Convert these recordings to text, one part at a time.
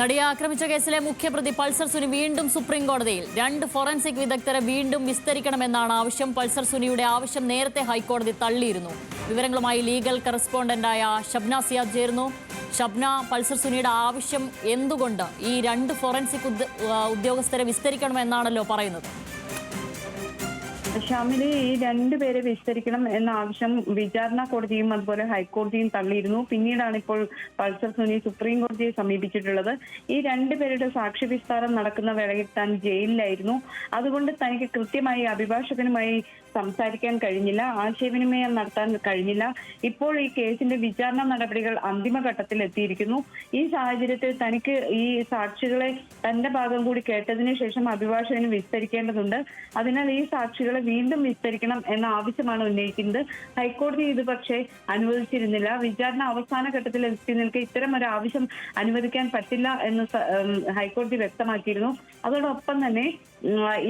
നടിയെ ആക്രമിച്ച കേസിലെ മുഖ്യപ്രതി പൾസർ സുനി വീണ്ടും സുപ്രീം കോടതിയിൽ. 2 ഫോറൻസിക് വിദഗ്ധരെ വീണ്ടും വിസ്തരിക്കണമെന്നാണ് ആവശ്യം. പൾസർ സുനിയുടെ ആവശ്യം നേരത്തെ ഹൈക്കോടതി തള്ളിയിരുന്നു. വിവരങ്ങളുമായി ലീഗൽ കറസ്പോണ്ടന്റായ ഷബ്ന സിയാദ് ചേരുന്നു. ഷബ്ന, പൾസർ സുനിയുടെ ആവശ്യം എന്തുകൊണ്ട് ഈ 2 ഫോറൻസിക് ഉദ്യോഗസ്ഥരെ വിസ്തരിക്കണമെന്നാണല്ലോ പറയുന്നത്? ഷാമിലെ ഈ 2 പേരെ വിസ്തരിക്കണം എന്ന ആവശ്യം വിചാരണ കോടതിയും അതുപോലെ ഹൈക്കോടതിയും തള്ളിയിരുന്നു. പിന്നീടാണ് ഇപ്പോൾ പൾസർ സുനി സുപ്രീം കോടതിയെ സമീപിച്ചിട്ടുള്ളത്. ഈ 2 പേരുടെ സാക്ഷി വിസ്താരം നടക്കുന്ന വേളയിൽ താൻ ജയിലിലായിരുന്നു. അതുകൊണ്ട് തനിക്ക് കൃത്യമായി അഭിഭാഷകനുമായി സംസാരിക്കാൻ കഴിഞ്ഞില്ല, ആശയവിനിമയം നടത്താൻ കഴിഞ്ഞില്ല. ഇപ്പോൾ ഈ കേസിന്റെ വിചാരണ നടപടികൾ അന്തിമഘട്ടത്തിൽ എത്തിയിരിക്കുന്നു. ഈ സാഹചര്യത്തിൽ തനിക്ക് ഈ സാക്ഷികളെ തന്റെ ഭാഗം കൂടി കേട്ടതിന് ശേഷം അഭിഭാഷകന് വിസ്തരിക്കേണ്ടതുണ്ട്. അതിനാൽ ഈ സാക്ഷികളെ വീണ്ടും വിസ്തരിക്കണം എന്ന ആവശ്യമാണ് ഉന്നയിക്കുന്നത്. ഹൈക്കോടതി ഇത് പക്ഷേ അനുവദിച്ചിരുന്നില്ല. വിചാരണ അവസാന ഘട്ടത്തിൽ എത്തി നിൽക്കെ ഇത്തരം ഒരു ആവശ്യം അനുവദിക്കാൻ പറ്റില്ല എന്ന് ഹൈക്കോടതി വ്യക്തമാക്കിയിരുന്നു. അതോടൊപ്പം തന്നെ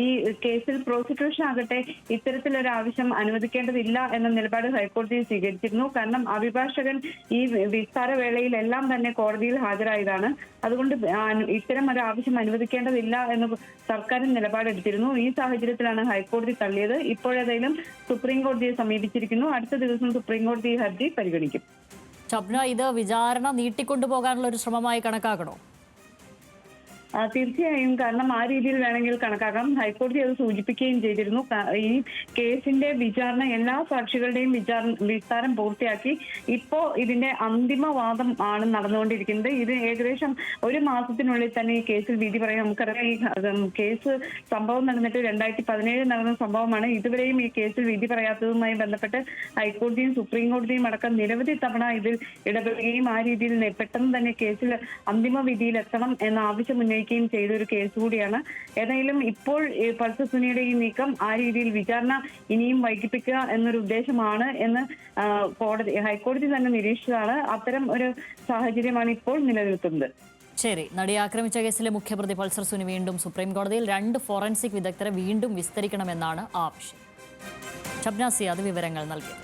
ഈ കേസിൽ പ്രോസിക്യൂഷൻ ആകട്ടെ ഇത്തരത്തിലൊരു ആവശ്യം അനുവദിക്കേണ്ടതില്ല എന്ന നിലപാട് ഹൈക്കോടതി സ്വീകരിച്ചിരുന്നു. കാരണം അഭിഭാഷകൻ ഈ വിസ്താര വേളയിലെല്ലാം തന്നെ കോടതിയിൽ ഹാജരായതാണ്. അതുകൊണ്ട് ഇത്തരം ഒരു ആവശ്യം അനുവദിക്കേണ്ടതില്ല എന്ന് സർക്കാരും നിലപാടെടുത്തിരുന്നു. ഈ സാഹചര്യത്തിലാണ് ഹൈക്കോടതി തള്ളിയത്. ഇപ്പോഴേതായാലും സുപ്രീം കോടതിയെ സമീപിച്ചിരിക്കുന്നു. അടുത്ത ദിവസം സുപ്രീം കോടതി ഹർജി പരിഗണിക്കും. ഷബ്ന, ഇത് വിചാരണ നീട്ടിക്കൊണ്ടുപോകാനുള്ള ഒരു ശ്രമമായി കണക്കാക്കണോ? തീർച്ചയായും, കാരണം ആ രീതിയിൽ വേണമെങ്കിൽ കണക്കാക്കാം. ഹൈക്കോടതി അത് സൂചിപ്പിക്കുകയും ചെയ്തിരുന്നു. ഈ കേസിന്റെ വിചാരണ എല്ലാ സാക്ഷികളുടെയും വിസ്താരം പൂർത്തിയാക്കി ഇപ്പോ ഇതിന്റെ അന്തിമവാദം ആണ് നടന്നുകൊണ്ടിരിക്കുന്നത്. ഇത് ഏകദേശം 1 മാസത്തിനുള്ളിൽ തന്നെ ഈ കേസിൽ വിധി പറയും. നമുക്കറിയാം, ഈ കേസ് സംഭവം നടന്നിട്ട് 2017 നടന്ന സംഭവമാണ്. ഇതുവരെയും ഈ കേസിൽ വിധി പറയാത്തതുമായി ബന്ധപ്പെട്ട് ഹൈക്കോടതിയും സുപ്രീം കോടതിയും അടക്കം നിരവധി തവണ ഇതിൽ ഇടപെടുകയും ആ രീതിയിൽ പെട്ടെന്ന് തന്നെ കേസിൽ അന്തിമ വിധിയിൽ എത്തണം എന്ന ആവശ്യം ഉന്നയിക്കുകയും ചെയ്ത ഒരു കേസ് കൂടിയാണ്. ഏതായാലും ഇപ്പോൾ പൾസർ സുനിയുടെ ഈ നീക്കം ആ രീതിയിൽ വിചാരണ ഇനിയും വൈകിപ്പിക്കുക എന്നൊരു ഉദ്ദേശമാണ് എന്ന് ഹൈക്കോടതി തന്നെ നിരീക്ഷിച്ചതാണ്. അത്തരം ഒരു സാഹചര്യമാണ് ഇപ്പോൾ നിലനിൽക്കുന്നത്. ശരി, നടിയെ ആക്രമിച്ച കേസിലെ മുഖ്യപ്രതി പൾസർ സുനി വീണ്ടും സുപ്രീം കോടതിയിൽ. 2 ഫോറൻസിക് വിദഗ്ധരെ വീണ്ടും വിസ്തരിക്കണമെന്നാണ് ആവശ്യം. ഷബ്ന സിയാദ് വിവരങ്ങൾ നൽകി.